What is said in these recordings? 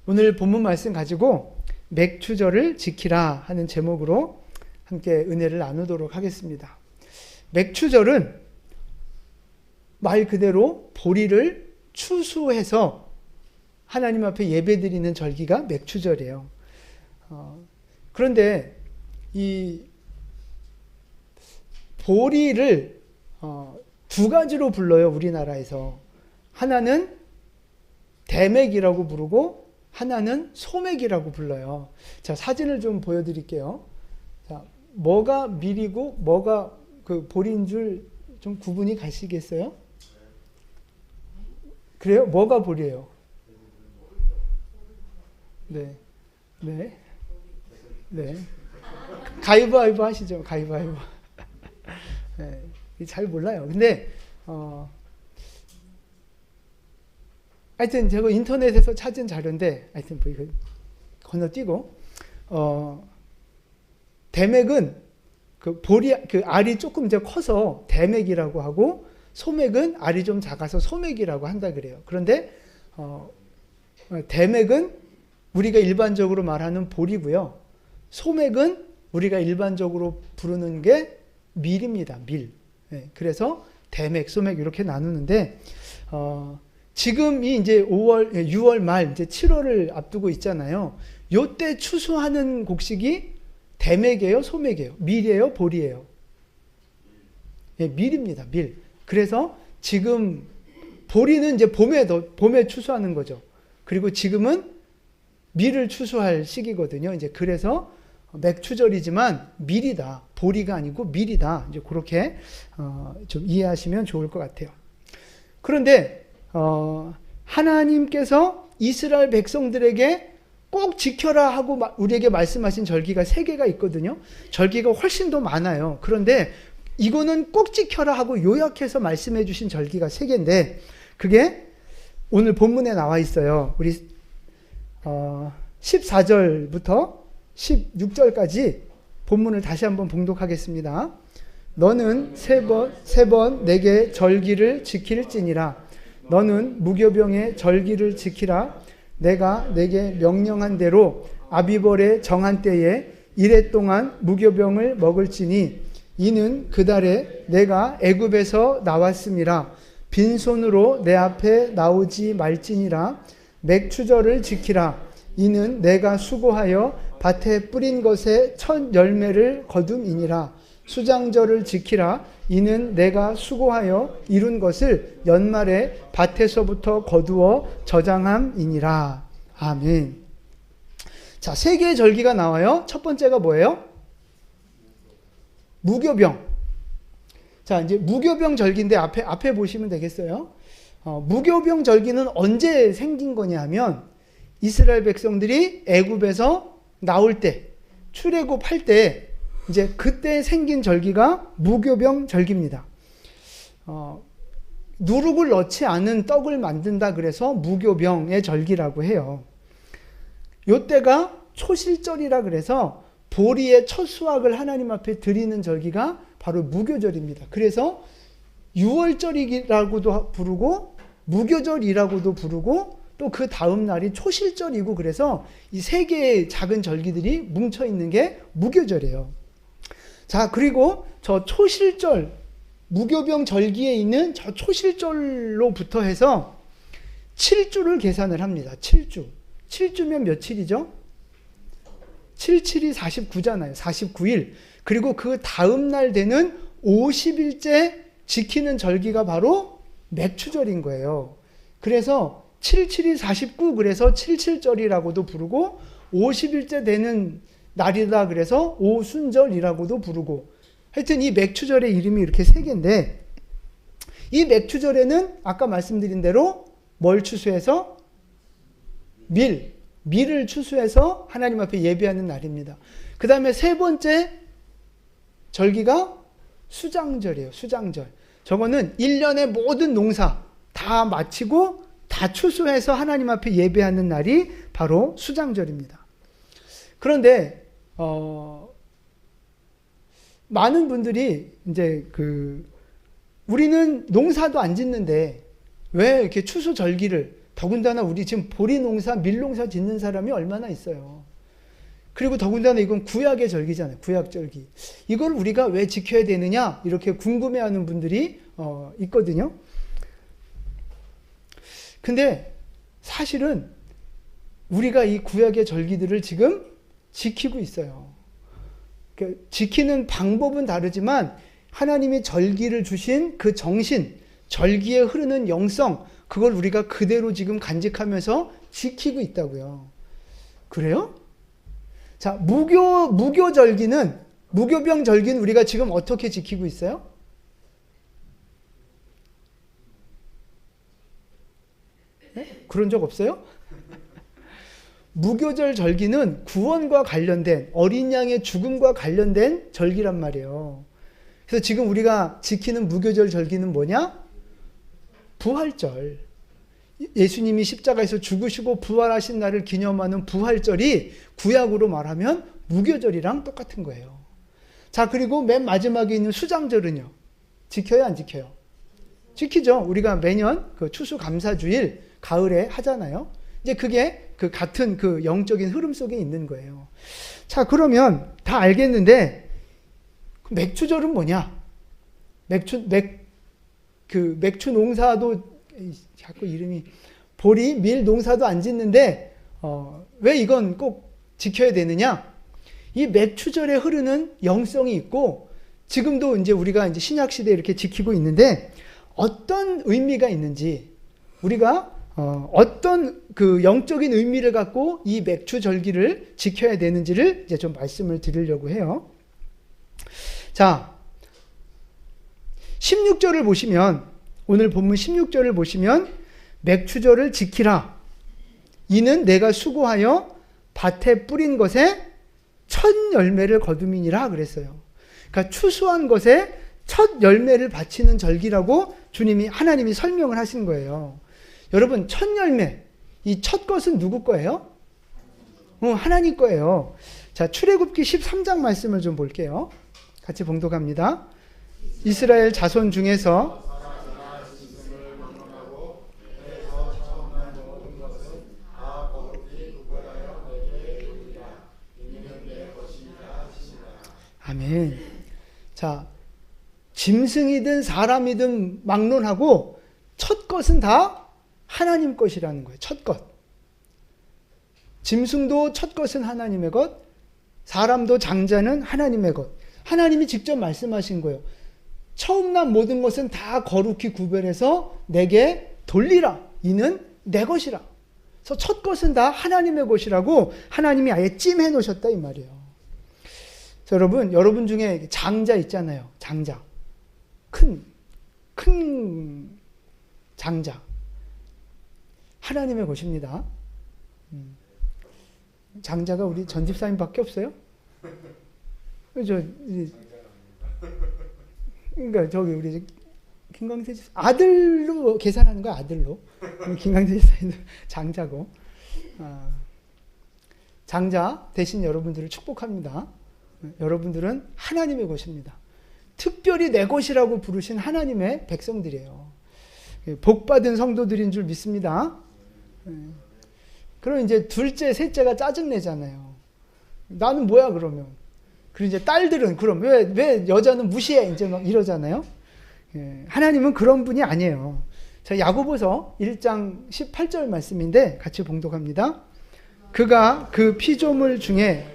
오늘 본문 말씀 가지고 맥추절을 지키라 하는 제목으로 함께 은혜를 나누도록 하겠습니다. 맥추절은 말 그대로 보리를 추수해서 하나님 앞에 예배드리는 절기가 맥추절이에요. 그런데 이 보리를 두 가지로 불러요, 우리나라에서. 하나는 대맥이라고 부르고 하나는 소맥이라고 불러요. 자, 사진을 좀 보여드릴게요. 자, 뭐가 밀이고 뭐가 그 보리인 줄 좀 구분이 가시겠어요? 그래요? 뭐가 보리예요? 네, 네, 네. 가위바위보 하시죠. 가위바위보. 네, 잘 몰라요. 근데 하여튼 제가 인터넷에서 찾은 자료인데, 하여튼 뭐 이거 건너뛰고, 대맥은 그 그 알이 조금 이제 커서 대맥이라고 하고, 소맥은 알이 좀 작아서 소맥이라고 한다 그래요. 그런데 대맥은 우리가 일반적으로 말하는 보리고요. 소맥은 우리가 일반적으로 부르는 게 밀입니다. 밀. 네, 그래서 대맥, 소맥 이렇게 나누는데, 지금이 이제 6월 말, 이제 7월을 앞두고 있잖아요. 요때 추수하는 곡식이 대맥이에요, 소맥이에요? 밀이에요, 보리예요? 예, 밀입니다, 밀. 그래서 지금 보리는 이제 봄에 추수하는 거죠. 그리고 지금은 밀을 추수할 시기거든요. 이제 그래서 맥추절이지만 밀이다. 보리가 아니고 밀이다. 이제 그렇게 좀 이해하시면 좋을 것 같아요. 그런데 하나님께서 이스라엘 백성들에게 꼭 지켜라 하고 우리에게 말씀하신 절기가 3개가 있거든요. 절기가 훨씬 더 많아요. 그런데 이거는 꼭 지켜라 하고 요약해서 말씀해 주신 절기가 3개인데 그게 오늘 본문에 나와 있어요. 우리 14절부터 16절까지 본문을 다시 한번 봉독하겠습니다. 너는 세 번 내게 절기를 지킬지니라. 너는 무교병의 절기를 지키라. 내가 내게 명령한 대로 아비벌의 정한 때에 이래 동안 무교병을 먹을지니 이는 그달에 내가 애굽에서 나왔음이라. 빈손으로 내 앞에 나오지 말지니라. 맥추절을 지키라. 이는 내가 수고하여 밭에 뿌린 것의 첫 열매를 거둠이니라. 수장절을 지키라. 이는 내가 수고하여 이룬 것을 연말에 밭에서부터 거두어 저장함이니라. 아멘. 자, 3개의 절기가 나와요. 첫 번째가 뭐예요? 무교병. 자, 이제 무교병 절기인데 앞에 보시면 되겠어요. 무교병 절기는 언제 생긴 거냐 하면 이스라엘 백성들이 애굽에서 나올 때, 출애굽할 때 이제 그때 생긴 절기가 무교병 절기입니다. 누룩을 넣지 않은 떡을 만든다 그래서 무교병의 절기라고 해요. 요때가 초실절이라 그래서 보리의 첫 수확을 하나님 앞에 드리는 절기가 바로 무교절입니다. 그래서 6월절이라고도 부르고 무교절이라고도 부르고 또 그 다음 날이 초실절이고 그래서 이 3개의 작은 절기들이 뭉쳐 있는 게 무교절이에요. 자, 그리고 저 초실절, 무교병 절기에 있는 저 초실절로부터 해서 7주를 계산을 합니다. 7주. 7주면 며칠이죠? 7, 7이 49잖아요. 49일. 그리고 그 다음 날 되는 50일째 지키는 절기가 바로 맥추절인 거예요. 그래서 7, 7이 49, 그래서 77절이라고도 부르고 50일째 되는 날이다 그래서 오순절이라고도 부르고 하여튼 이 맥추절의 이름이 이렇게 3개인데 이 맥추절에는 아까 말씀드린 대로 뭘 추수해서? 밀을 추수해서 하나님 앞에 예배하는 날입니다. 그 다음에 3번째 절기가 수장절이에요. 수장절. 저거는 1년의 모든 농사 다 마치고 다 추수해서 하나님 앞에 예배하는 날이 바로 수장절입니다. 그런데 많은 분들이 이제 우리는 농사도 안 짓는데 왜 이렇게 추수 절기를 더군다나 우리 지금 보리농사, 밀농사 짓는 사람이 얼마나 있어요. 그리고 더군다나 이건 구약의 절기잖아요. 구약 절기. 이걸 우리가 왜 지켜야 되느냐? 이렇게 궁금해하는 분들이 있거든요. 근데 사실은 우리가 이 구약의 절기들을 지금 지키고 있어요. 그러니까 지키는 방법은 다르지만 하나님이 절기를 주신 그 정신, 절기에 흐르는 영성, 그걸 우리가 그대로 지금 간직하면서 지키고 있다고요. 그래요? 자, 무교절기는, 무교병 절기는 우리가 지금 어떻게 지키고 있어요? 네? 그런 적 없어요? 무교절 절기는 구원과 관련된, 어린 양의 죽음과 관련된 절기란 말이에요. 그래서 지금 우리가 지키는 무교절 절기는 뭐냐? 부활절. 예수님이 십자가에서 죽으시고 부활하신 날을 기념하는 부활절이 구약으로 말하면 무교절이랑 똑같은 거예요. 자, 그리고 맨 마지막에 있는 수장절은요. 지켜요, 안 지켜요? 지키죠. 우리가 매년 그 추수감사주일 가을에 하잖아요. 이제 그게 그 같은 그 영적인 흐름 속에 있는 거예요. 자, 그러면 다 알겠는데 맥주절은 뭐냐? 맥주 농사도 자꾸 이름이 보리, 밀 농사도 안 짓는데 왜 이건 꼭 지켜야 되느냐? 이 맥주절에 흐르는 영성이 있고 지금도 이제 우리가 이제 신약 시대에 이렇게 지키고 있는데 어떤 의미가 있는지 우리가 어떤 그 영적인 의미를 갖고 이 맥주절기를 지켜야 되는지를 이제 좀 말씀을 드리려고 해요. 자, 16절을 보시면 오늘 본문 16절을 보시면 맥추절을 지키라. 이는 내가 수고하여 밭에 뿌린 것에 첫 열매를 거둠이니라 그랬어요. 그러니까 추수한 것에 첫 열매를 바치는 절기라고 하나님이 설명을 하신 거예요. 여러분, 첫 열매, 이 첫 것은 누구 거예요? 하나님 거예요. 자, 출애굽기 13장 말씀을 좀 볼게요. 같이 봉독합니다. 이스라엘 자손 중에서 아멘. 자, 짐승이든 사람이든 막론하고 첫 것은 다 하나님 것이라는 거예요. 첫 것. 짐승도 첫 것은 하나님의 것, 사람도 장자는 하나님의 것. 하나님이 직접 말씀하신 거예요. 처음 난 모든 것은 다 거룩히 구별해서 내게 돌리라. 이는 내 것이라. 그래서 첫 것은 다 하나님의 것이라고 하나님이 아예 찜해 놓으셨다 이 말이에요. 여러분 중에 장자 있잖아요. 장자. 큰 장자. 하나님의 것입니다. 장자가 우리 전집사님밖에 없어요? 그러니까 저기 우리 김광태 집사 아들로 계산하는 거야. 아들로. 김광태 집사님도 장자고. 장자 대신 여러분들을 축복합니다. 여러분들은 하나님의 것입니다. 특별히 내 것이라고 부르신 하나님의 백성들이에요. 복받은 성도들인 줄 믿습니다. 그럼 이제 둘째, 셋째가 짜증내잖아요. 나는 뭐야 그러면. 그리고 이제 딸들은 그럼 왜 여자는 무시해 이제 막 이러잖아요. 하나님은 그런 분이 아니에요. 자, 야고보서 1장 18절 말씀인데 같이 봉독합니다. 그가 그 피조물 중에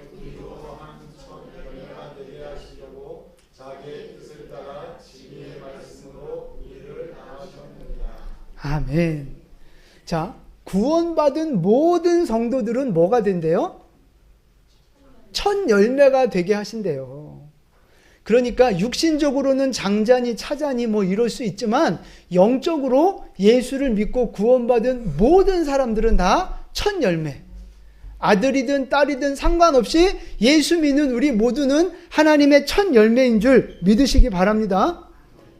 아멘. 자, 구원받은 모든 성도들은 뭐가 된대요? 첫 열매가 되게 하신대요. 그러니까 육신적으로는 장자니 차자니 뭐 이럴 수 있지만 영적으로 예수를 믿고 구원받은 모든 사람들은 다 첫 열매. 아들이든 딸이든 상관없이 예수 믿는 우리 모두는 하나님의 첫 열매인 줄 믿으시기 바랍니다.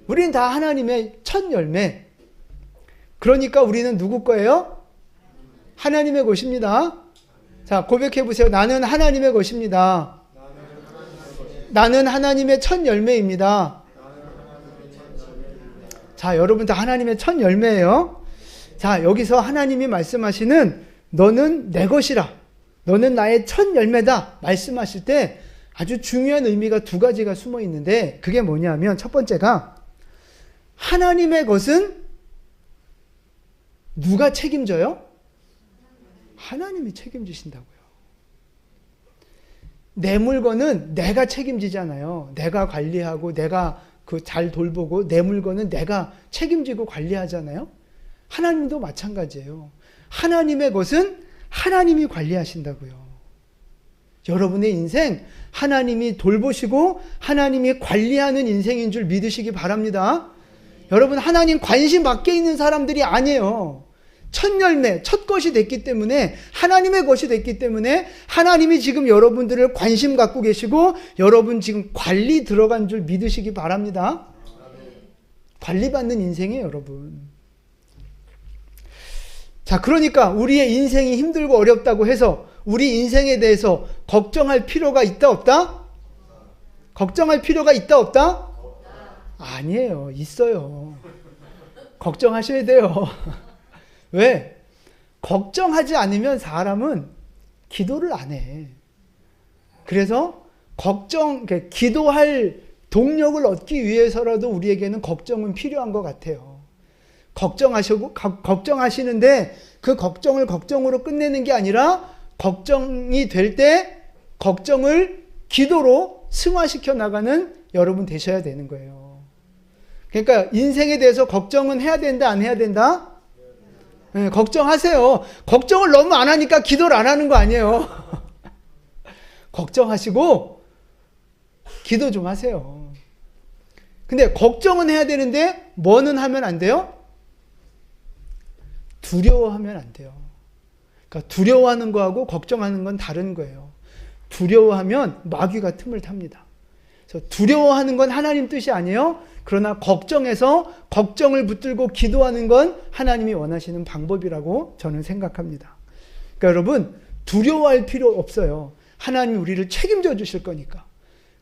우리는 다 하나님의 첫 열매. 그러니까 우리는 누구 거예요? 하나님의 것입니다. 자, 고백해 보세요. 나는 하나님의 것입니다. 나는 하나님의 첫 열매입니다. 자, 여러분 다 하나님의 첫 열매예요. 자, 여기서 하나님이 말씀하시는 너는 내 것이라, 너는 나의 첫 열매다 말씀하실 때 아주 중요한 의미가 두 가지가 숨어 있는데, 그게 뭐냐면 첫 번째가 하나님의 것은 누가 책임져요? 하나님이 책임지신다고요. 내 물건은 내가 책임지잖아요. 내가 관리하고 내가 잘 돌보고 내 물건은 내가 책임지고 관리하잖아요. 하나님도 마찬가지예요. 하나님의 것은 하나님이 관리하신다고요. 여러분의 인생 하나님이 돌보시고 하나님이 관리하는 인생인 줄 믿으시기 바랍니다. 여러분, 하나님 관심 밖에 있는 사람들이 아니에요. 첫 열매, 첫 것이 됐기 때문에, 하나님의 것이 됐기 때문에 하나님이 지금 여러분들을 관심 갖고 계시고 여러분 지금 관리 들어간 줄 믿으시기 바랍니다. 관리받는 인생이에요, 여러분. 자, 그러니까 우리의 인생이 힘들고 어렵다고 해서 우리 인생에 대해서 걱정할 필요가 있다 없다? 걱정할 필요가 있다 없다? 아니에요. 있어요. 걱정하셔야 돼요. 왜? 걱정하지 않으면 사람은 기도를 안 해. 그래서 기도할 동력을 얻기 위해서라도 우리에게는 걱정은 필요한 것 같아요. 걱정하시는데 그 걱정을 걱정으로 끝내는 게 아니라 걱정이 될 때 걱정을 기도로 승화시켜 나가는 여러분 되셔야 되는 거예요. 그러니까 인생에 대해서 걱정은 해야 된다, 안 해야 된다? 네, 걱정하세요. 걱정을 너무 안 하니까 기도를 안 하는 거 아니에요. 걱정하시고 기도 좀 하세요. 근데 걱정은 해야 되는데 뭐는 하면 안 돼요? 두려워하면 안 돼요. 그러니까 두려워하는 거하고 걱정하는 건 다른 거예요. 두려워하면 마귀가 틈을 탑니다. 그래서 두려워하는 건 하나님 뜻이 아니에요. 그러나 걱정해서 걱정을 붙들고 기도하는 건 하나님이 원하시는 방법이라고 저는 생각합니다. 그러니까 여러분, 두려워할 필요 없어요. 하나님이 우리를 책임져 주실 거니까.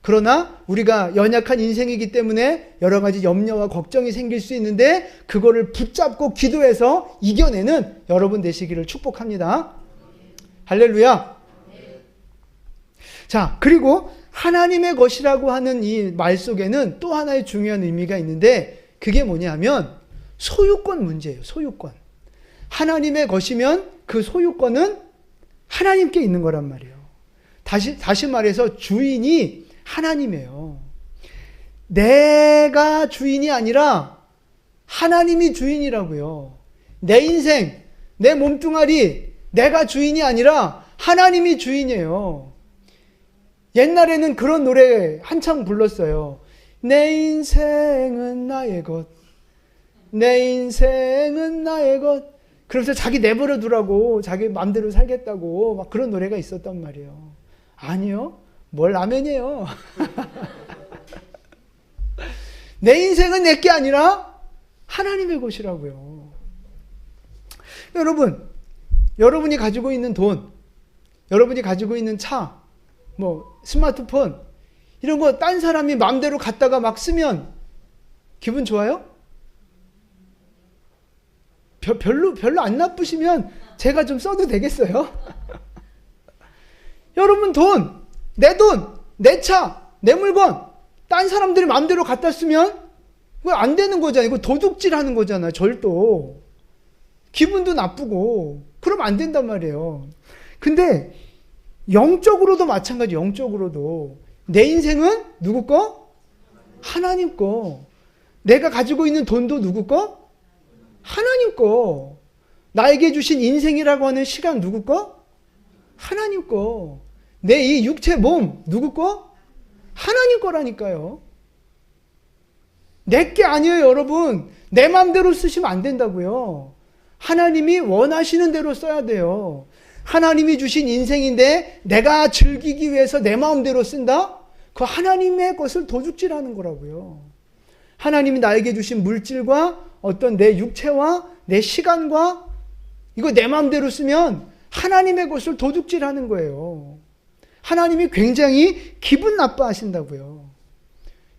그러나 우리가 연약한 인생이기 때문에 여러 가지 염려와 걱정이 생길 수 있는데 그거를 붙잡고 기도해서 이겨내는 여러분 되시기를 축복합니다. 할렐루야. 자, 그리고 하나님의 것이라고 하는 이 말 속에는 또 하나의 중요한 의미가 있는데 그게 뭐냐면 소유권 문제예요. 소유권. 하나님의 것이면 그 소유권은 하나님께 있는 거란 말이에요. 다시 말해서 주인이 하나님이에요. 내가 주인이 아니라 하나님이 주인이라고요. 내 인생, 내 몸뚱아리, 내가 주인이 아니라 하나님이 주인이에요. 옛날에는 그런 노래 한창 불렀어요. 내 인생은 나의 것, 내 인생은 나의 것. 그러면서 자기 내버려 두라고, 자기 마음대로 살겠다고 막 그런 노래가 있었단 말이에요. 아니요. 뭘 라면이에요. 내 인생은 내게 아니라 하나님의 것이라고요. 여러분, 여러분이 가지고 있는 돈, 여러분이 가지고 있는 차, 스마트폰 이런 거 딴 사람이 마음대로 갖다가 막 쓰면 기분 좋아요? 별로 안 나쁘시면 제가 좀 써도 되겠어요? 여러분 내 돈, 내 차, 내 물건 딴 사람들이 마음대로 갖다 쓰면 그거 안 되는 거잖아요. 이거 도둑질 하는 거잖아요. 절도. 기분도 나쁘고 그러면 안 된단 말이에요. 근데 영적으로도 마찬가지. 영적으로도 내 인생은 누구 거? 하나님 거. 내가 가지고 있는 돈도 누구 거? 하나님 거. 나에게 주신 인생이라고 하는 시간 누구 거? 하나님 거. 내 이 육체 몸 누구 거? 하나님 거라니까요. 내 게 아니에요, 여러분. 내 마음대로 쓰시면 안 된다고요. 하나님이 원하시는 대로 써야 돼요. 하나님이 주신 인생인데 내가 즐기기 위해서 내 마음대로 쓴다? 그 하나님의 것을 도둑질하는 거라고요. 하나님이 나에게 주신 물질과 어떤 내 육체와 내 시간과 이거 내 마음대로 쓰면 하나님의 것을 도둑질하는 거예요. 하나님이 굉장히 기분 나빠하신다고요.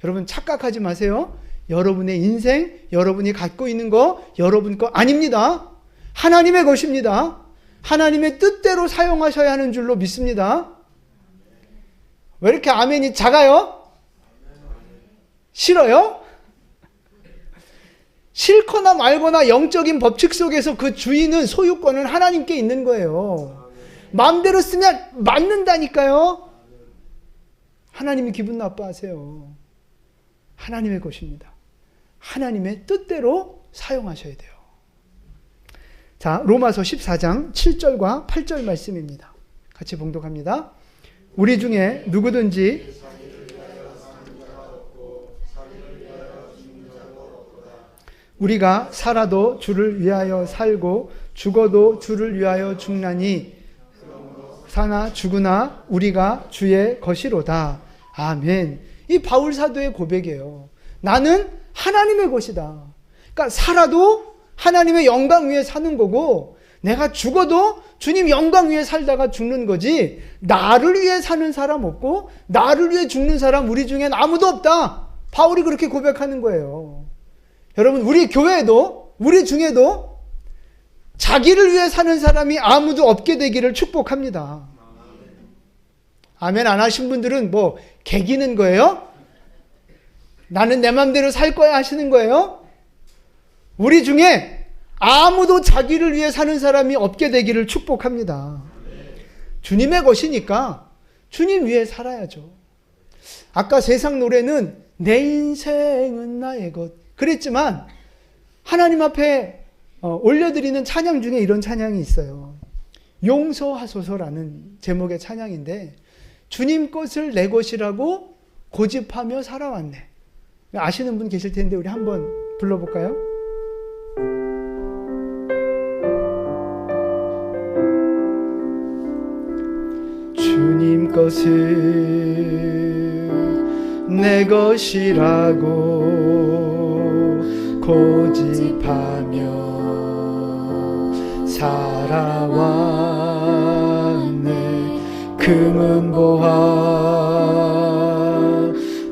여러분 착각하지 마세요. 여러분의 인생, 여러분이 갖고 있는 거 여러분 거 아닙니다. 하나님의 것입니다. 하나님의 뜻대로 사용하셔야 하는 줄로 믿습니다. 왜 이렇게 아멘이 작아요? 싫어요? 싫거나 말거나 영적인 법칙 속에서 그 주인은 소유권은 하나님께 있는 거예요. 마음대로 쓰면 맞는다니까요. 하나님이 기분 나빠하세요. 하나님의 것입니다. 하나님의 뜻대로 사용하셔야 돼요. 자, 로마서 14장 7절과 8절 말씀입니다. 같이 봉독합니다. 우리 중에 누구든지 우리가 살아도 주를 위하여 살고 죽어도 주를 위하여 죽나니 사나 죽으나 우리가 주의 것이로다. 아멘. 이 바울 사도의 고백이에요. 나는 하나님의 것이다. 그러니까 살아도 하나님의 영광 위에 사는 거고, 내가 죽어도 주님 영광 위에 살다가 죽는 거지, 나를 위해 사는 사람 없고 나를 위해 죽는 사람 우리 중엔 아무도 없다. 바울이 그렇게 고백하는 거예요. 여러분, 우리 교회에도, 우리 중에도 자기를 위해 사는 사람이 아무도 없게 되기를 축복합니다. 아멘 안 하신 분들은 뭐 개기는 거예요? 나는 내 맘대로 살 거야 하시는 거예요? 우리 중에 아무도 자기를 위해 사는 사람이 없게 되기를 축복합니다. 주님의 것이니까 주님 위해 살아야죠. 아까 세상 노래는 내 인생은 나의 것 그랬지만, 하나님 앞에 올려드리는 찬양 중에 이런 찬양이 있어요. 용서하소서라는 제목의 찬양인데, 주님 것을 내 것이라고 고집하며 살아왔네. 아시는 분 계실 텐데 우리 한번 불러볼까요? 주님 것을 내 것이라고 고집하며 살아왔네. 금은 보화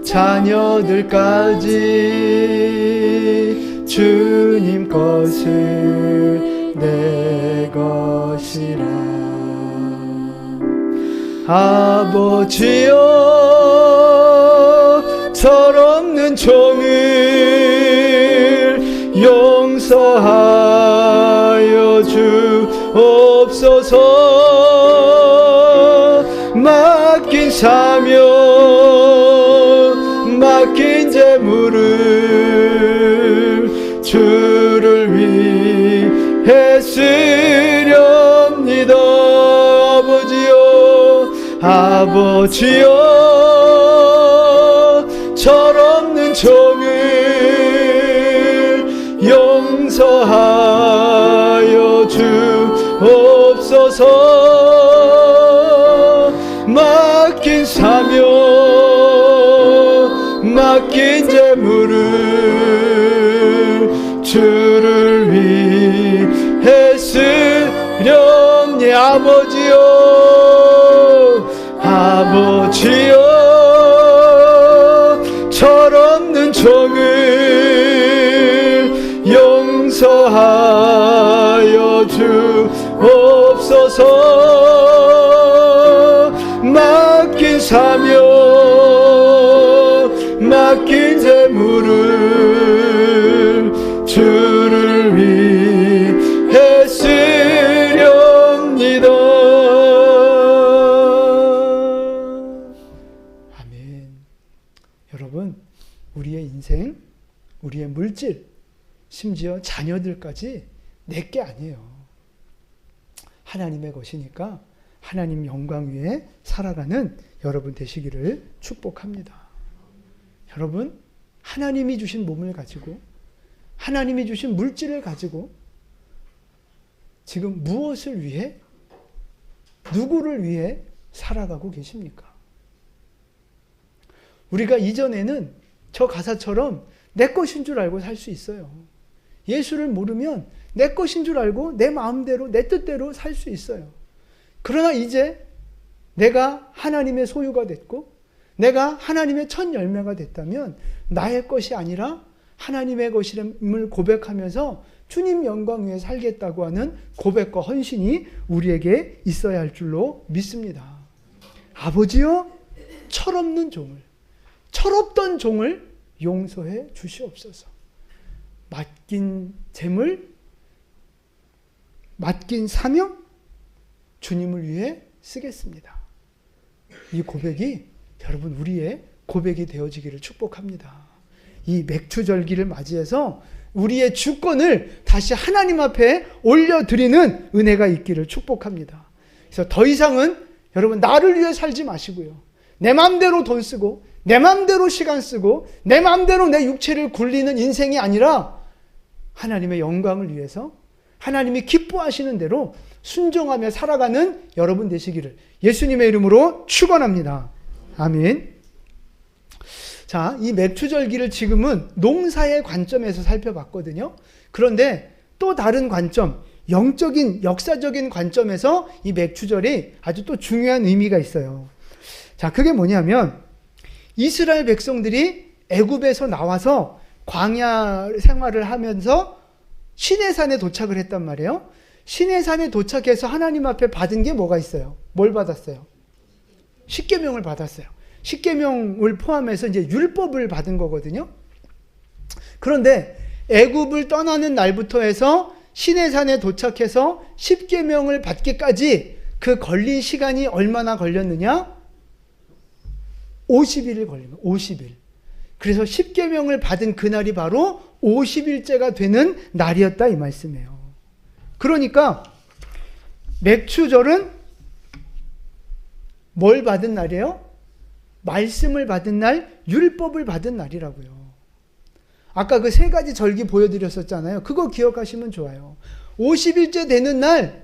자녀들까지 주님 것을 내 것이라. 아버지여 철없는 종을 용서하여 주옵소서. 맡긴 사명 맡긴 재물을 주를 위해 쓰렵니다. 아버지여 철없는 종을 용서하여 주옵소서. 맡긴 사명 맡긴 재물을 주를 위해 쓰렵니. 아버지여 철없는 종을 용서하여 주옵소서. 맡긴 사명 맡긴 재물을 주를 위해 쓰렵니다. 여러분, 우리의 인생, 우리의 물질, 심지어 자녀들까지 내게 아니에요. 하나님의 것이니까 하나님 영광 위에 살아가는 여러분 되시기를 축복합니다. 여러분, 하나님이 주신 몸을 가지고, 하나님이 주신 물질을 가지고 지금 무엇을 위해, 누구를 위해 살아가고 계십니까? 우리가 이전에는 저 가사처럼 내 것인 줄 알고 살 수 있어요. 예수를 모르면 내 것인 줄 알고 내 마음대로 내 뜻대로 살 수 있어요. 그러나 이제 내가 하나님의 소유가 됐고 내가 하나님의 첫 열매가 됐다면 나의 것이 아니라 하나님의 것임을 고백하면서 주님 영광 위에 살겠다고 하는 고백과 헌신이 우리에게 있어야 할 줄로 믿습니다. 아버지여, 철없는 종을, 철없던 종을 용서해 주시옵소서. 맡긴 재물, 맡긴 사명, 주님을 위해 쓰겠습니다. 이 고백이 여러분 우리의 고백이 되어지기를 축복합니다. 이 맥추절기를 맞이해서 우리의 주권을 다시 하나님 앞에 올려드리는 은혜가 있기를 축복합니다. 그래서 더 이상은 여러분 나를 위해 살지 마시고요. 내 마음대로 돈 쓰고 내 마음대로 시간 쓰고 내 마음대로 내 육체를 굴리는 인생이 아니라 하나님의 영광을 위해서 하나님이 기뻐하시는 대로 순종하며 살아가는 여러분 되시기를 예수님의 이름으로 축원합니다. 아멘. 자, 이 맥추절기를 지금은 농사의 관점에서 살펴봤거든요. 그런데 또 다른 관점, 영적인, 역사적인 관점에서 이 맥추절이 아주 또 중요한 의미가 있어요. 자, 그게 뭐냐면 이스라엘 백성들이 애굽에서 나와서 광야 생활을 하면서 시내산에 도착을 했단 말이에요. 시내산에 도착해서 하나님 앞에 받은 게 뭐가 있어요? 뭘 받았어요? 십계명을 받았어요. 십계명을 포함해서 이제 율법을 받은 거거든요. 그런데 애굽을 떠나는 날부터 해서 시내산에 도착해서 십계명을 받기까지 그 걸린 시간이 얼마나 걸렸느냐? 50일이 걸린 거예요. 50일. 그래서 십계명을 받은 그날이 바로 50일째가 되는 날이었다 이 말씀이에요. 그러니까 맥추절은 뭘 받은 날이에요? 말씀을 받은 날, 율법을 받은 날이라고요. 아까 그 세 가지 절기 보여드렸었잖아요. 그거 기억하시면 좋아요. 50일째 되는 날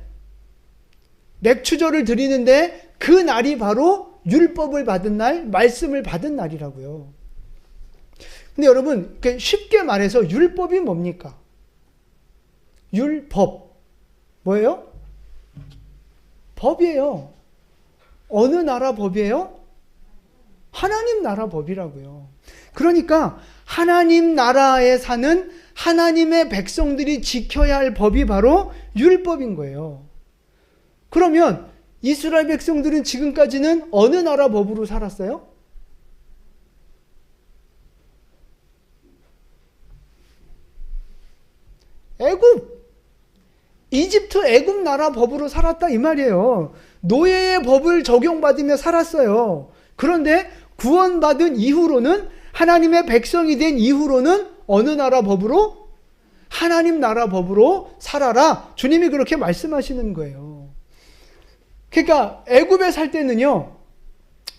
맥추절을 드리는데 그 날이 바로 율법을 받은 날, 말씀을 받은 날이라고요. 근데 여러분 쉽게 말해서 율법이 뭡니까? 율법 뭐예요? 법이에요. 어느 나라 법이에요? 하나님 나라 법이라고요. 그러니까 하나님 나라에 사는 하나님의 백성들이 지켜야 할 법이 바로 율법인 거예요. 그러면 이스라엘 백성들은 지금까지는 어느 나라 법으로 살았어요? 애굽, 이집트 애굽 나라 법으로 살았다 이 말이에요. 노예의 법을 적용받으며 살았어요. 그런데 구원받은 이후로는 하나님의 백성이 된 이후로는 어느 나라 법으로? 하나님 나라 법으로 살아라. 주님이 그렇게 말씀하시는 거예요. 그러니까 애굽에 살 때는요.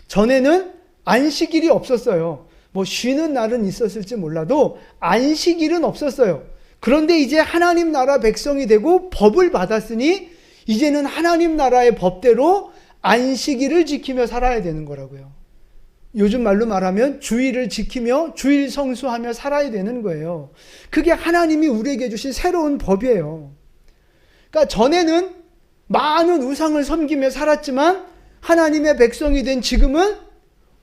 전에는 안식일이 없었어요. 뭐 쉬는 날은 있었을지 몰라도 안식일은 없었어요. 그런데 이제 하나님 나라 백성이 되고 법을 받았으니 이제는 하나님 나라의 법대로 안식일을 지키며 살아야 되는 거라고요. 요즘 말로 말하면 주일을 지키며 주일 성수하며 살아야 되는 거예요. 그게 하나님이 우리에게 주신 새로운 법이에요. 그러니까 전에는 많은 우상을 섬기며 살았지만 하나님의 백성이 된 지금은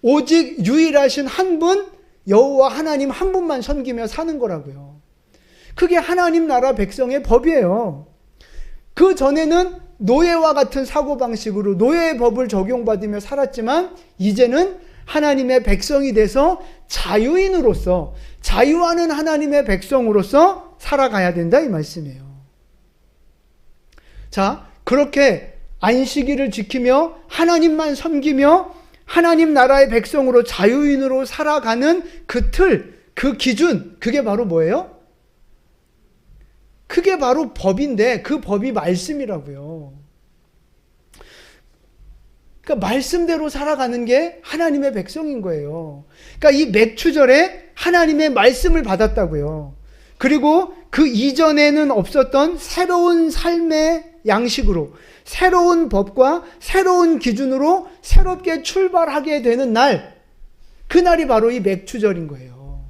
오직 유일하신 한 분, 여호와 하나님 한 분만 섬기며 사는 거라고요. 그게 하나님 나라 백성의 법이에요. 그 전에는 노예와 같은 사고방식으로 노예의 법을 적용받으며 살았지만 이제는 하나님의 백성이 돼서 자유인으로서 자유하는 하나님의 백성으로서 살아가야 된다 이 말씀이에요. 자, 그렇게 안식일을 지키며 하나님만 섬기며 하나님 나라의 백성으로 자유인으로 살아가는 그 틀, 그 기준, 그게 바로 뭐예요? 그게 바로 법인데 그 법이 말씀이라고요. 그러니까 말씀대로 살아가는 게 하나님의 백성인 거예요. 그러니까 이 맥추절에 하나님의 말씀을 받았다고요. 그리고 그 이전에는 없었던 새로운 삶의 양식으로 새로운 법과 새로운 기준으로 새롭게 출발하게 되는 날, 그날이 바로 이 맥추절인 거예요.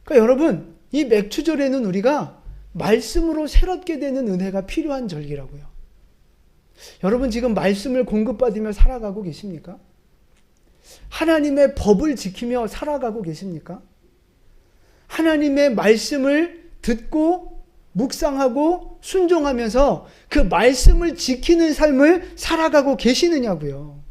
그러니까 여러분, 이 맥추절에는 우리가 말씀으로 새롭게 되는 은혜가 필요한 절기라고요. 여러분 지금 말씀을 공급받으며 살아가고 계십니까? 하나님의 법을 지키며 살아가고 계십니까? 하나님의 말씀을 듣고 묵상하고 순종하면서 그 말씀을 지키는 삶을 살아가고 계시느냐고요.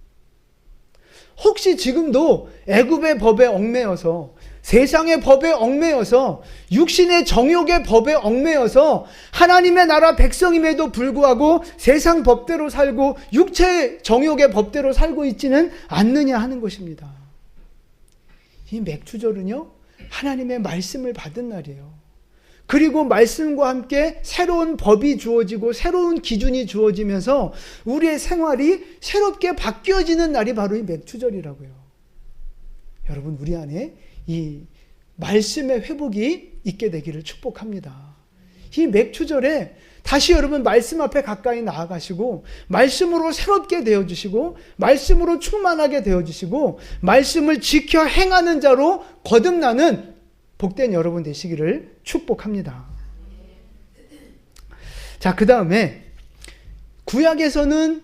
혹시 지금도 애굽의 법에 얽매여서, 세상의 법에 얽매여서, 육신의 정욕의 법에 얽매여서 하나님의 나라 백성임에도 불구하고 세상 법대로 살고 육체의 정욕의 법대로 살고 있지는 않느냐 하는 것입니다. 이 맥주절은요, 하나님의 말씀을 받은 날이에요. 그리고 말씀과 함께 새로운 법이 주어지고 새로운 기준이 주어지면서 우리의 생활이 새롭게 바뀌어지는 날이 바로 이 맥주절이라고요. 여러분, 우리 안에 이 말씀의 회복이 있게 되기를 축복합니다. 이 맥주절에 다시 여러분 말씀 앞에 가까이 나아가시고 말씀으로 새롭게 되어주시고 말씀으로 충만하게 되어주시고 말씀을 지켜 행하는 자로 거듭나는 복된 여러분 되시기를 축복합니다. 자, 그 다음에 구약에서는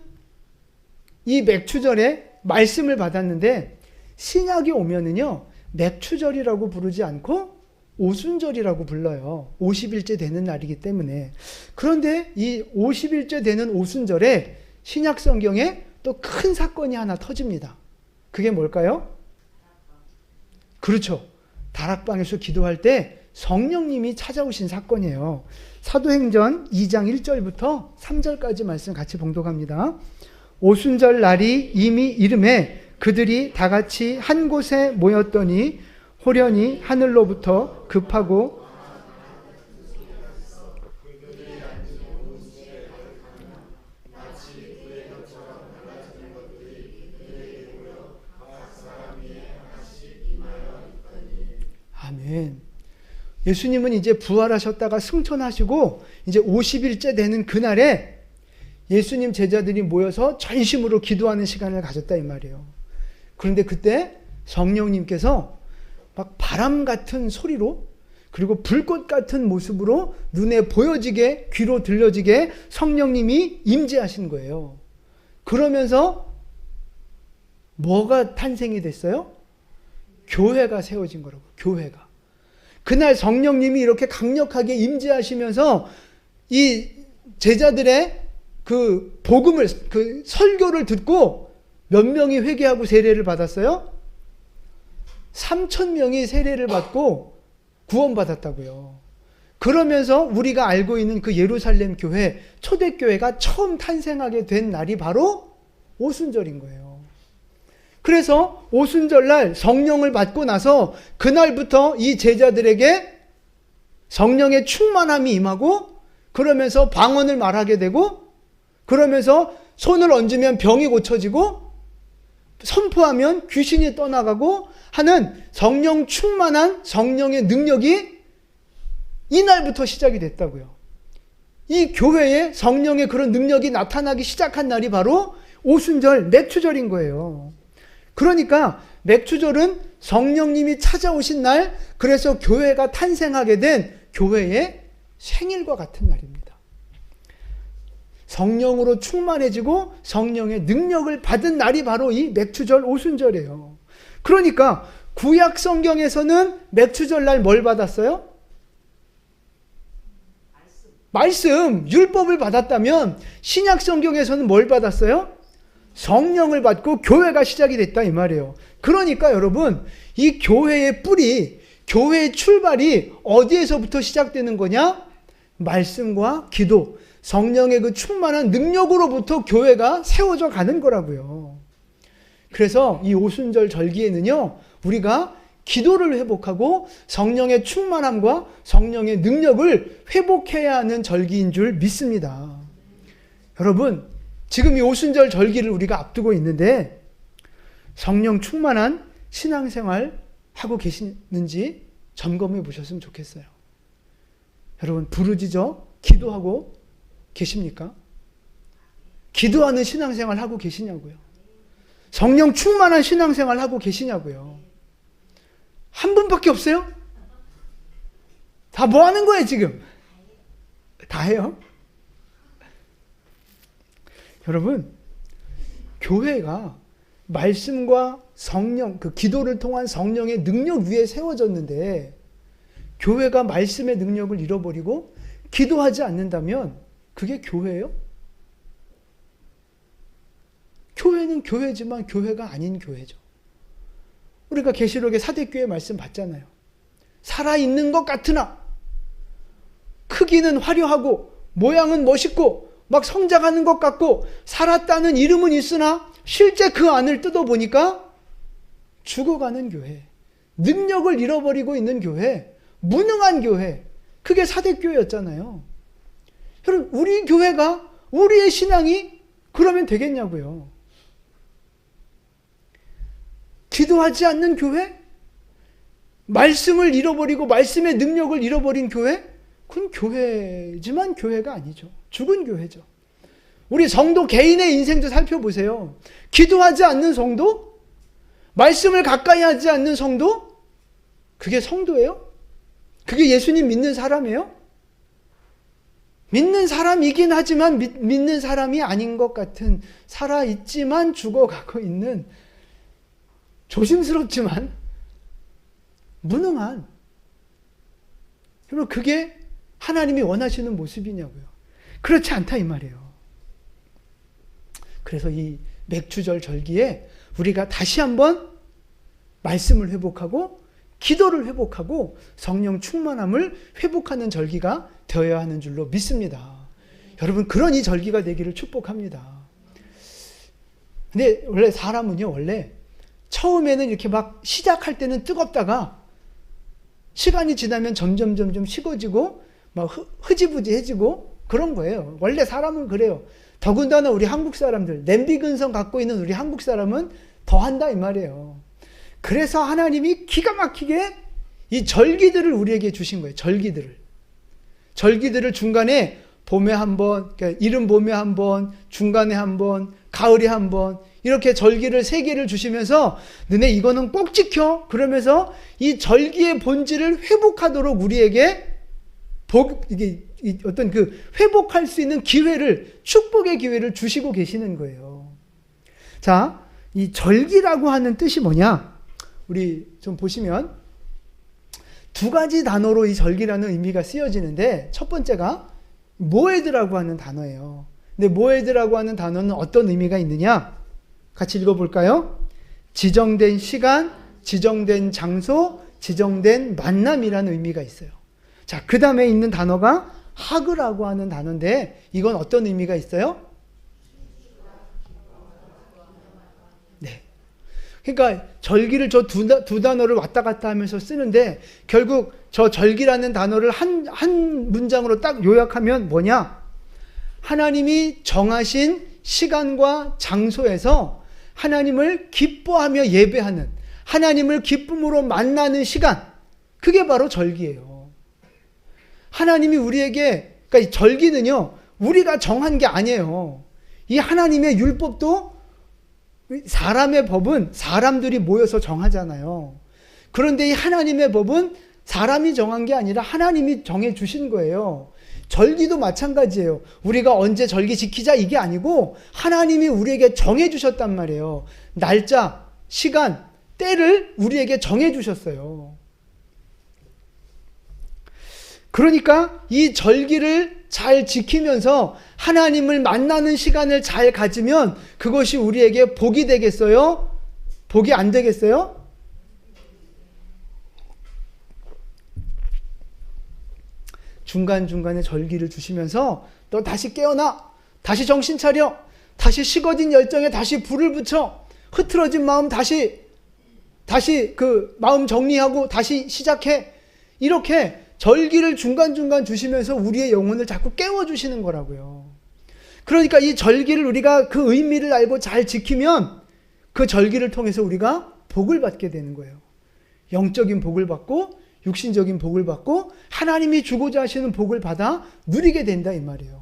이 맥주절에 말씀을 받았는데 신약이 오면은요, 맥주절이라고 부르지 않고 오순절이라고 불러요. 50일째 되는 날이기 때문에. 그런데 이 50일째 되는 오순절에 신약 성경에 또 큰 사건이 하나 터집니다. 그게 뭘까요? 그렇죠. 다락방에서 기도할 때 성령님이 찾아오신 사건이에요. 사도행전 2장 1절부터 3절까지 말씀 같이 봉독합니다. 오순절 날이 이미 이름에 그들이 다 같이 한 곳에 모였더니 호련히 하늘로부터 급하고 아멘. 예수님은 이제 부활하셨다가 승천하시고 이제 50일째 되는 그날에 예수님 제자들이 모여서 전심으로 기도하는 시간을 가졌다 이 말이에요. 그런데 그때 성령님께서 막 바람 같은 소리로 그리고 불꽃 같은 모습으로 눈에 보여지게 귀로 들려지게 성령님이 임재하신 거예요. 그러면서 뭐가 탄생이 됐어요? 교회가 세워진 거라고. 교회가. 그날 성령님이 이렇게 강력하게 임재하시면서 이 제자들의 그 복음을, 그 설교를 듣고 몇 명이 회개하고 세례를 받았어요? 3,000명이 세례를 받고 구원받았다고요. 그러면서 우리가 알고 있는 그 예루살렘 교회, 초대교회가 처음 탄생하게 된 날이 바로 오순절인 거예요. 그래서 오순절날 성령을 받고 나서 그날부터 이 제자들에게 성령의 충만함이 임하고 그러면서 방언을 말하게 되고 그러면서 손을 얹으면 병이 고쳐지고 선포하면 귀신이 떠나가고 하는 성령 충만한 성령의 능력이 이날부터 시작이 됐다고요. 이 교회에 성령의 그런 능력이 나타나기 시작한 날이 바로 오순절, 맥주절인 거예요. 그러니까 맥주절은 성령님이 찾아오신 날, 그래서 교회가 탄생하게 된 교회의 생일과 같은 날입니다. 성령으로 충만해지고 성령의 능력을 받은 날이 바로 이 맥주절, 오순절이에요. 그러니까 구약 성경에서는 맥주절 날 뭘 받았어요? 말씀, 율법을 받았다면 신약 성경에서는 뭘 받았어요? 성령을 받고 교회가 시작이 됐다 이 말이에요. 그러니까 여러분, 이 교회의 뿌리, 교회의 출발이 어디에서부터 시작되는 거냐? 말씀과 기도, 성령의 그 충만한 능력으로부터 교회가 세워져 가는 거라고요. 그래서 이 오순절 절기에는요, 우리가 기도를 회복하고 성령의 충만함과 성령의 능력을 회복해야 하는 절기인 줄 믿습니다. 여러분, 지금 이 오순절 절기를 우리가 앞두고 있는데 성령 충만한 신앙생활 하고 계시는지 점검해 보셨으면 좋겠어요. 여러분, 부르짖어 기도하고 계십니까? 기도하는 신앙생활 하고 계시냐고요? 성령 충만한 신앙생활 하고 계시냐고요? 한 분밖에 없어요? 다 뭐 하는 거예요 지금? 다 해요? 여러분, 교회가 말씀과 성령, 그 기도를 통한 성령의 능력 위에 세워졌는데 교회가 말씀의 능력을 잃어버리고 기도하지 않는다면 그게 교회예요? 교회는 교회지만 교회가 아닌 교회죠. 우리가 계시록의 사대교회 말씀 봤잖아요. 살아있는 것 같으나 크기는 화려하고 모양은 멋있고 막 성장하는 것 같고 살았다는 이름은 있으나 실제 그 안을 뜯어보니까 죽어가는 교회, 능력을 잃어버리고 있는 교회, 무능한 교회, 그게 사대교회였잖아요. 여러분, 우리 교회가, 우리의 신앙이 그러면 되겠냐고요. 기도하지 않는 교회? 말씀을 잃어버리고 말씀의 능력을 잃어버린 교회? 그건 교회지만 교회가 아니죠. 죽은 교회죠. 우리 성도 개인의 인생도 살펴보세요. 기도하지 않는 성도? 말씀을 가까이 하지 않는 성도? 그게 성도예요? 그게 예수님 믿는 사람이에요? 믿는 사람이긴 하지만 믿는 사람이 아닌 것 같은, 살아있지만 죽어가고 있는, 조심스럽지만 무능한, 여러분, 그게 하나님이 원하시는 모습이냐고요. 그렇지 않다 이 말이에요. 그래서 이 맥주절 절기에 우리가 다시 한번 말씀을 회복하고 기도를 회복하고 성령 충만함을 회복하는 절기가 되어야 하는 줄로 믿습니다. 여러분, 그런 이 절기가 되기를 축복합니다. 근데 원래 사람은요, 원래 처음에는 이렇게 막 시작할 때는 뜨겁다가 시간이 지나면 점점 식어지고 막 흐지부지해지고 그런 거예요. 원래 사람은 그래요. 더군다나 우리 한국 사람들, 냄비 근성 갖고 있는 우리 한국 사람은 더 한다 이 말이에요. 그래서 하나님이 기가 막히게 이 절기들을 우리에게 주신 거예요. 절기들을 중간에 봄에 한 번, 그러니까 이른 봄에 한 번, 중간에 한 번, 가을에 한 번, 이렇게 절기를 3개를 주시면서 너네 이거는 꼭 지켜. 그러면서 이 절기의 본질을 회복하도록 우리에게 이게 어떤 그 회복할 수 있는 기회를, 축복의 기회를 주시고 계시는 거예요. 자, 이 절기라고 하는 뜻이 뭐냐? 우리 좀 보시면 2가지 단어로 이 절기라는 의미가 쓰여지는데, 첫 번째가 모에드라고 하는 단어예요. 근데 모에드라고 하는 단어는 어떤 의미가 있느냐? 같이 읽어볼까요? 지정된 시간, 지정된 장소, 지정된 만남이라는 의미가 있어요. 자, 그 다음에 있는 단어가 하그라고 하는 단어인데, 이건 어떤 의미가 있어요? 네. 그러니까 절기를 저 두 단어를 왔다 갔다 하면서 쓰는데, 결국 저 절기라는 단어를 한 문장으로 딱 요약하면 뭐냐? 하나님이 정하신 시간과 장소에서 하나님을 기뻐하며 예배하는, 하나님을 기쁨으로 만나는 시간, 그게 바로 절기예요. 하나님이 우리에게, 그러니까 이 절기는요, 우리가 정한 게 아니에요. 이 하나님의 율법도, 사람의 법은 사람들이 모여서 정하잖아요. 그런데 이 하나님의 법은 사람이 정한 게 아니라 하나님이 정해 주신 거예요. 절기도 마찬가지예요. 우리가 언제 절기 지키자 이게 아니고 하나님이 우리에게 정해 주셨단 말이에요. 날짜, 시간, 때를 우리에게 정해 주셨어요. 그러니까 이 절기를 잘 지키면서 하나님을 만나는 시간을 잘 가지면 그것이 우리에게 복이 되겠어요? 복이 안 되겠어요? 중간중간에 절기를 주시면서 너 다시 깨어나, 다시 정신 차려, 다시 식어진 열정에 다시 불을 붙여, 흐트러진 마음 다시 그 마음 정리하고 다시 시작해. 이렇게 절기를 중간중간 주시면서 우리의 영혼을 자꾸 깨워주시는 거라고요. 그러니까 이 절기를 우리가 그 의미를 알고 잘 지키면 그 절기를 통해서 우리가 복을 받게 되는 거예요. 영적인 복을 받고 육신적인 복을 받고 하나님이 주고자 하시는 복을 받아 누리게 된다 이 말이에요.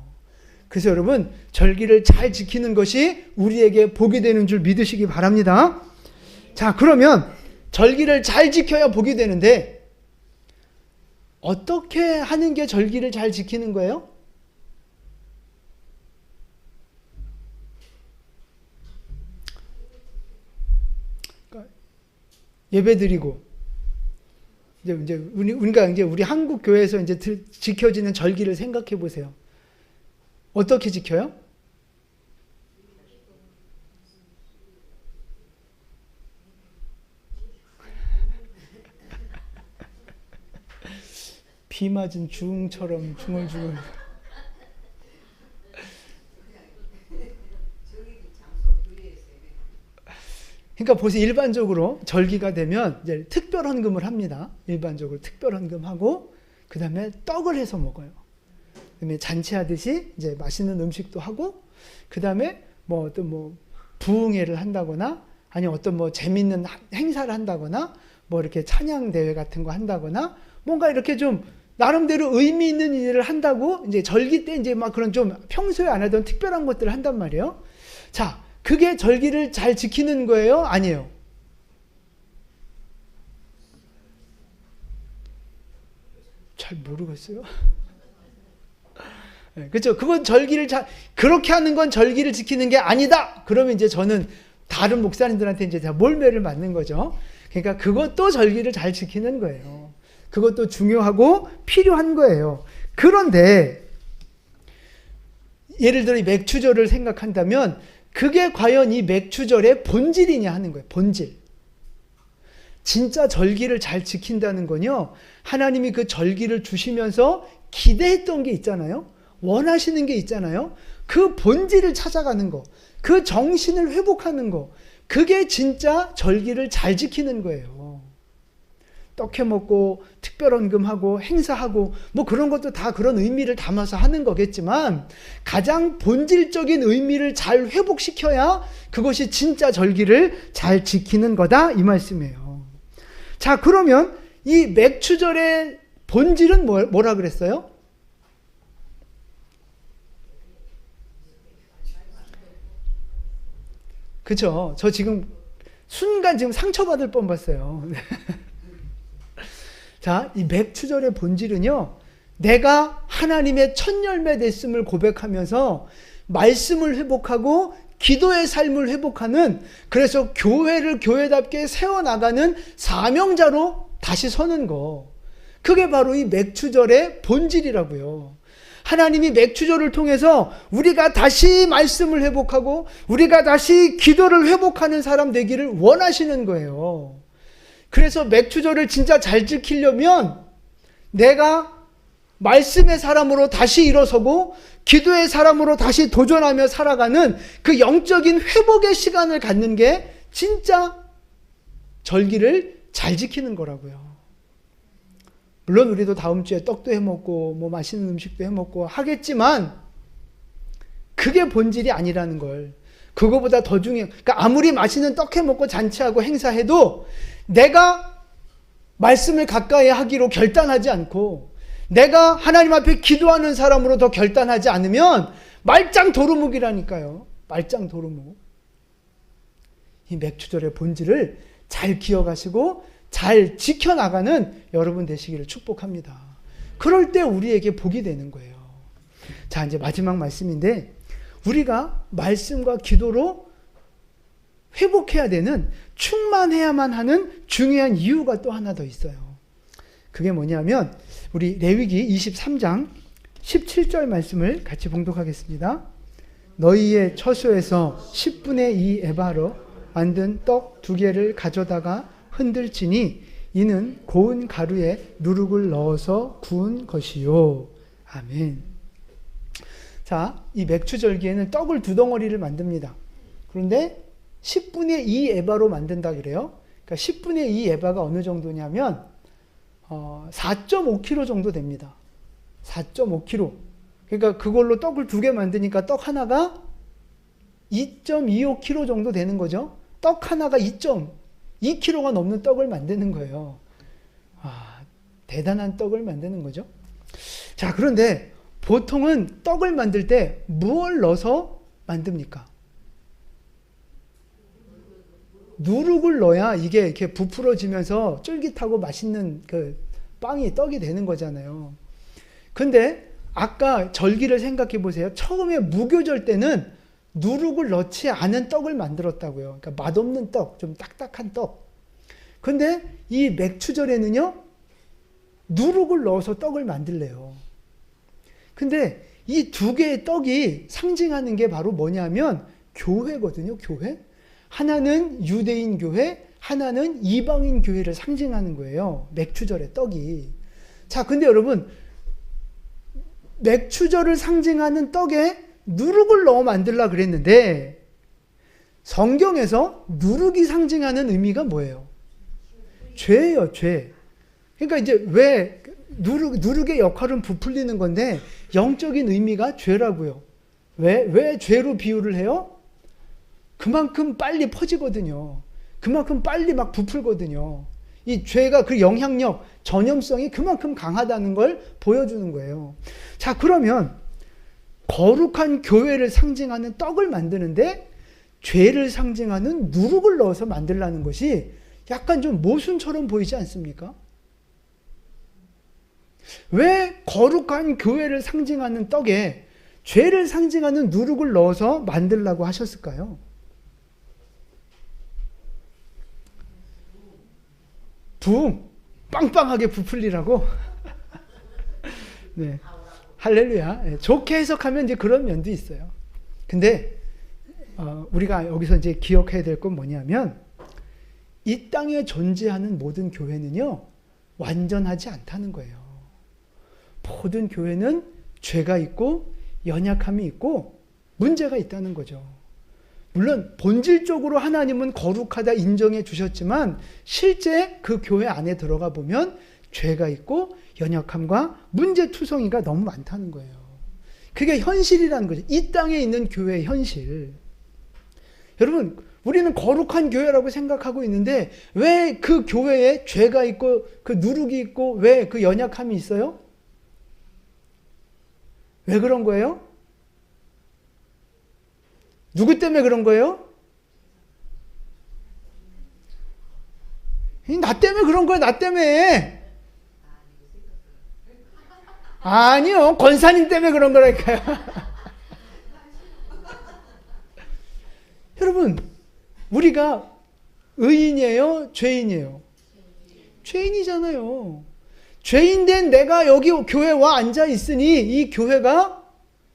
그래서 여러분, 절기를 잘 지키는 것이 우리에게 복이 되는 줄 믿으시기 바랍니다. 자, 그러면 절기를 잘 지켜야 복이 되는데 어떻게 하는 게 절기를 잘 지키는 거예요? 예배드리고 우리가 이제 우리 한국 교회에서 이제 지켜지는 절기를 생각해 보세요. 어떻게 지켜요? 비 맞은 중처럼 중얼중얼. 그러니까 보세요. 일반적으로 절기가 되면 이제 특별 헌금을 합니다. 일반적으로 특별 헌금하고 그 다음에 떡을 해서 먹어요. 그다음에 잔치하듯이 이제 맛있는 음식도 하고 그 다음에 뭐 어떤 뭐 부흥회를 한다거나 아니면 어떤 뭐 재밌는 행사를 한다거나 뭐 이렇게 찬양 대회 같은 거 한다거나 뭔가 이렇게 좀 나름대로 의미 있는 일을 한다고 이제 절기 때 이제 막 그런 좀 평소에 안 하던 특별한 것들을 한단 말이에요. 자, 그게 절기를 잘 지키는 거예요? 아니에요? 잘 모르겠어요. 네, 그렇죠. 그건 절기를 그렇게 하는 건 절기를 지키는 게 아니다. 그러면 이제 저는 다른 목사님들한테 이제 다 몰매를 맞는 거죠. 그러니까 그것도 절기를 잘 지키는 거예요. 그것도 중요하고 필요한 거예요. 그런데 예를 들어 이 맥추절을 생각한다면 그게 과연 이 맥추절의 본질이냐 하는 거예요. 본질. 진짜 절기를 잘 지킨다는 건요. 하나님이 그 절기를 주시면서 기대했던 게 있잖아요. 원하시는 게 있잖아요. 그 본질을 찾아가는 거. 그 정신을 회복하는 거. 그게 진짜 절기를 잘 지키는 거예요. 떡해 먹고 특별헌금하고 행사하고 뭐 그런 것도 다 그런 의미를 담아서 하는 거겠지만 가장 본질적인 의미를 잘 회복시켜야 그것이 진짜 절기를 잘 지키는 거다 이 말씀이에요. 자, 그러면 이 맥추절의 본질은 뭐라 그랬어요? 그쵸? 저 지금 순간 지금 상처받을 뻔봤어요. 자, 이 맥추절의 본질은요, 내가 하나님의 첫 열매 됐음을 고백하면서 말씀을 회복하고 기도의 삶을 회복하는, 그래서 교회를 교회답게 세워나가는 사명자로 다시 서는 거. 그게 바로 이 맥추절의 본질이라고요. 하나님이 맥추절을 통해서 우리가 다시 말씀을 회복하고 우리가 다시 기도를 회복하는 사람 되기를 원하시는 거예요. 그래서 맥추절을 진짜 잘 지키려면 내가 말씀의 사람으로 다시 일어서고 기도의 사람으로 다시 도전하며 살아가는 그 영적인 회복의 시간을 갖는 게 진짜 절기를 잘 지키는 거라고요. 물론 우리도 다음 주에 떡도 해먹고 뭐 맛있는 음식도 해먹고 하겠지만 그게 본질이 아니라는 걸, 그거보다 더 중요해. 그러니까 아무리 맛있는 떡 해먹고 잔치하고 행사해도 내가 말씀을 가까이 하기로 결단하지 않고 내가 하나님 앞에 기도하는 사람으로 더 결단하지 않으면 말짱 도루묵이라니까요. 말짱 도루묵. 이 맥추절의 본질을 잘 기억하시고 잘 지켜나가는 여러분 되시기를 축복합니다. 그럴 때 우리에게 복이 되는 거예요. 자, 이제 마지막 말씀인데 우리가 말씀과 기도로 회복해야 되는, 충만해야만 하는 중요한 이유가 또 하나 더 있어요. 그게 뭐냐면 우리 레위기 23장 17절 말씀을 같이 봉독하겠습니다. 너희의 처소에서 10분의 2 에바로 만든 떡 2개를 가져다가 흔들지니 이는 고운 가루에 누룩을 넣어서 구운 것이요. 아멘. 자, 이 맥추절기에는 떡을 2덩어리를 만듭니다. 그런데 10분의 2 에바로 만든다 그래요. 그러니까 10분의 2 에바가 어느 정도냐면 4.5kg 정도 됩니다. 4.5kg. 그러니까 그걸로 떡을 2개 만드니까 떡 하나가 2.25kg 정도 되는 거죠. 떡 하나가 2.2kg가 넘는 떡을 만드는 거예요. 대단한 떡을 만드는 거죠. 자, 그런데 보통은 떡을 만들 때 무엇을 넣어서 만듭니까? 누룩을 넣어야 이게 이렇게 부풀어지면서 쫄깃하고 맛있는 그 떡이 되는 거잖아요. 근데 아까 절기를 생각해 보세요. 처음에 무교절 때는 누룩을 넣지 않은 떡을 만들었다고요. 그러니까 맛없는 떡, 좀 딱딱한 떡. 근데 이 맥추절에는요, 누룩을 넣어서 떡을 만들래요. 근데 이 두 개의 떡이 상징하는 게 바로 뭐냐면 교회거든요. 교회. 하나는 유대인 교회, 하나는 이방인 교회를 상징하는 거예요. 맥추절의 떡이. 자, 근데 여러분, 맥추절을 상징하는 떡에 누룩을 넣어 만들라 그랬는데 성경에서 누룩이 상징하는 의미가 뭐예요? 죄예요, 죄. 그러니까 이제 왜 누룩의 역할은 부풀리는 건데 영적인 의미가 죄라고요. 왜 죄로 비유를 해요? 그만큼 빨리 퍼지거든요. 그만큼 빨리 막 부풀거든요. 이 죄가 그 영향력, 전염성이 그만큼 강하다는 걸 보여주는 거예요. 자, 그러면 거룩한 교회를 상징하는 떡을 만드는데 죄를 상징하는 누룩을 넣어서 만들라는 것이 약간 좀 모순처럼 보이지 않습니까? 왜 거룩한 교회를 상징하는 떡에 죄를 상징하는 누룩을 넣어서 만들라고 하셨을까요? 빵빵하게 부풀리라고? 네. 할렐루야. 네. 좋게 해석하면 이제 그런 면도 있어요. 근데, 우리가 여기서 이제 기억해야 될 건 뭐냐면, 이 땅에 존재하는 모든 교회는요, 완전하지 않다는 거예요. 모든 교회는 죄가 있고, 연약함이 있고, 문제가 있다는 거죠. 물론 본질적으로 하나님은 거룩하다 인정해 주셨지만 실제 그 교회 안에 들어가 보면 죄가 있고 연약함과 문제투성이가 너무 많다는 거예요. 그게 현실이라는 거죠. 이 땅에 있는 교회의 현실. 여러분, 우리는 거룩한 교회라고 생각하고 있는데 왜 그 교회에 죄가 있고 그 누룩이 있고 왜 그 연약함이 있어요? 왜 그런 거예요? 누구 때문에 그런 거예요? 나 때문에 그런 거예요. 나 때문에. 아니요. 권사님 때문에 그런 거라니까요. 여러분, 우리가 의인이에요? 죄인이에요? 죄인이잖아요. 죄인된 내가 여기 교회에 와 앉아 있으니 이 교회가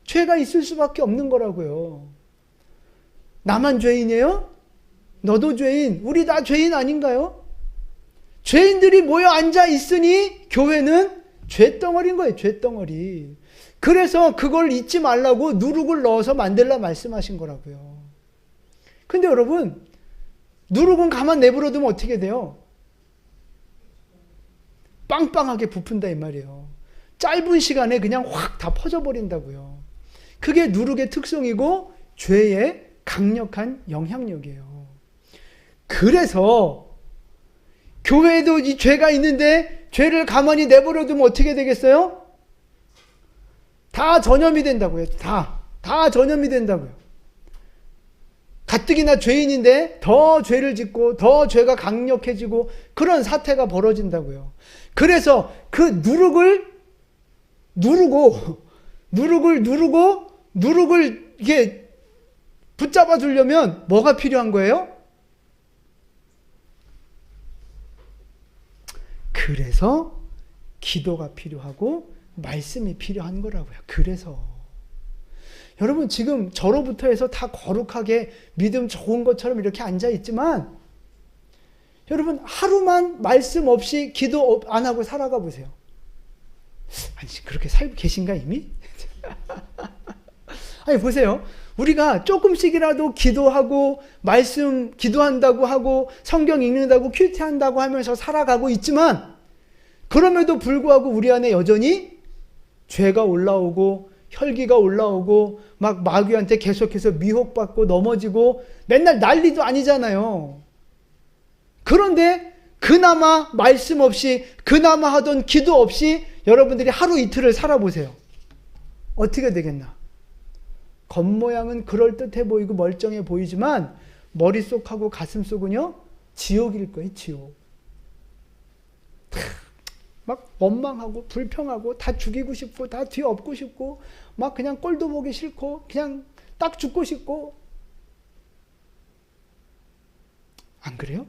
죄가 있을 수밖에 없는 거라고요. 나만 죄인이에요? 너도 죄인. 우리 다 죄인 아닌가요? 죄인들이 모여 앉아 있으니 교회는 죄덩어리인 거예요. 죄덩어리. 그래서 그걸 잊지 말라고 누룩을 넣어서 만들라 말씀하신 거라고요. 근데 여러분, 누룩은 가만 내버려 두면 어떻게 돼요? 빵빵하게 부푼다 이 말이에요. 짧은 시간에 그냥 확 다 퍼져버린다고요. 그게 누룩의 특성이고 죄의 강력한 영향력이에요. 그래서 교회에도 이 죄가 있는데 죄를 가만히 내버려 두면 어떻게 되겠어요? 다 전염이 된다고요. 다 전염이 된다고요. 가뜩이나 죄인인데 더 죄를 짓고 더 죄가 강력해지고 그런 사태가 벌어진다고요. 그래서 그 누룩을 이게 붙잡아 주려면 뭐가 필요한 거예요? 그래서 기도가 필요하고 말씀이 필요한 거라고요. 그래서 여러분 지금 저로부터 해서 다 거룩하게 믿음 좋은 것처럼 이렇게 앉아 있지만 여러분 하루만 말씀 없이 기도 안 하고 살아가 보세요. 아니 그렇게 살고 계신가 이미? 아니 보세요. 우리가 조금씩이라도 기도하고 말씀 기도한다고 하고 성경 읽는다고 큐티한다고 하면서 살아가고 있지만 그럼에도 불구하고 우리 안에 여전히 죄가 올라오고 혈기가 올라오고 막 마귀한테 계속해서 미혹받고 넘어지고 맨날 난리도 아니잖아요. 그런데 그나마 말씀 없이 그나마 하던 기도 없이 여러분들이 하루 이틀을 살아보세요. 어떻게 되겠나? 겉모양은 그럴듯해 보이고 멀쩡해 보이지만 머릿속하고 가슴속은요 지옥일 거예요. 지옥. 막 원망하고 불평하고 다 죽이고 싶고 다 뒤엎고 싶고 막 그냥 꼴도 보기 싫고 그냥 딱 죽고 싶고 안 그래요?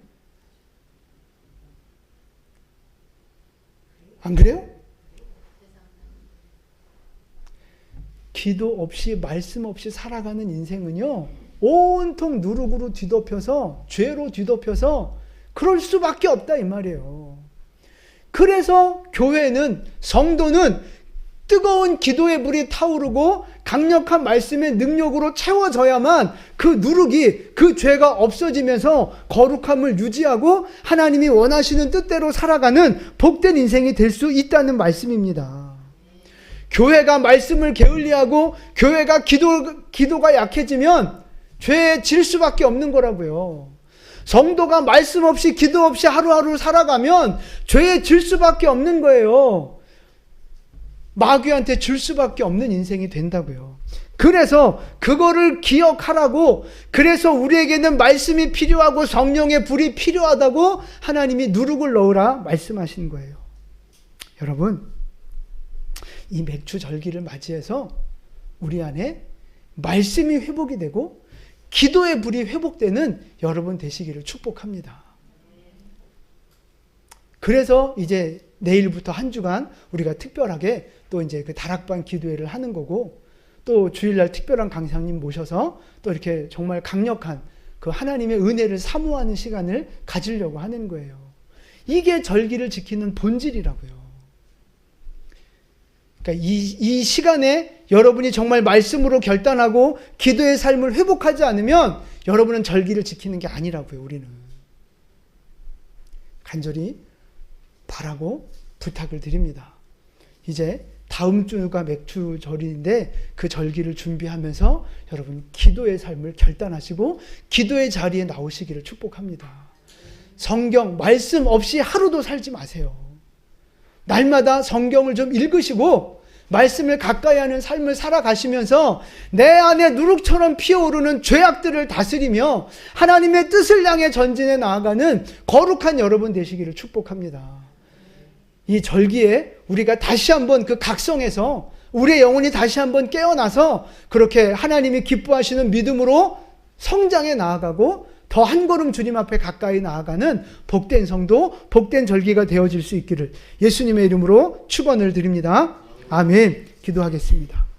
안 그래요? 기도 없이 말씀 없이 살아가는 인생은요, 온통 누룩으로 뒤덮여서 죄로 뒤덮여서 그럴 수밖에 없다 이 말이에요. 그래서 교회는, 성도는 뜨거운 기도의 불이 타오르고 강력한 말씀의 능력으로 채워져야만 그 누룩이, 그 죄가 없어지면서 거룩함을 유지하고 하나님이 원하시는 뜻대로 살아가는 복된 인생이 될 수 있다는 말씀입니다. 교회가 말씀을 게을리하고 교회가 기도가 약해지면 죄에 질 수밖에 없는 거라고요. 성도가 말씀 없이 기도 없이 하루하루 살아가면 죄에 질 수밖에 없는 거예요. 마귀한테 질 수밖에 없는 인생이 된다고요. 그래서 그거를 기억하라고, 그래서 우리에게는 말씀이 필요하고 성령의 불이 필요하다고 하나님이 누룩을 넣으라 말씀하신 거예요. 여러분, 이 맥주 절기를 맞이해서 우리 안에 말씀이 회복이 되고 기도의 불이 회복되는 여러분 되시기를 축복합니다. 그래서 이제 내일부터 한 주간 우리가 특별하게 또 이제 그 다락방 기도회를 하는 거고, 또 주일날 특별한 강사님 모셔서 또 이렇게 정말 강력한 그 하나님의 은혜를 사모하는 시간을 가지려고 하는 거예요. 이게 절기를 지키는 본질이라고요. 그러니까 이 시간에 여러분이 정말 말씀으로 결단하고 기도의 삶을 회복하지 않으면 여러분은 절기를 지키는 게 아니라고요. 우리는 간절히 바라고 부탁을 드립니다. 이제 다음 주가 맥주절인데 그 절기를 준비하면서 여러분 기도의 삶을 결단하시고 기도의 자리에 나오시기를 축복합니다. 성경 말씀 없이 하루도 살지 마세요. 날마다 성경을 좀 읽으시고 말씀을 가까이 하는 삶을 살아가시면서 내 안에 누룩처럼 피어오르는 죄악들을 다스리며 하나님의 뜻을 향해 전진해 나아가는 거룩한 여러분 되시기를 축복합니다. 이 절기에 우리가 다시 한번 그 각성해서 우리의 영혼이 다시 한번 깨어나서 그렇게 하나님이 기뻐하시는 믿음으로 성장해 나아가고 더 한 걸음 주님 앞에 가까이 나아가는 복된 성도, 복된 절기가 되어질 수 있기를 예수님의 이름으로 축원을 드립니다. 아멘. 기도하겠습니다.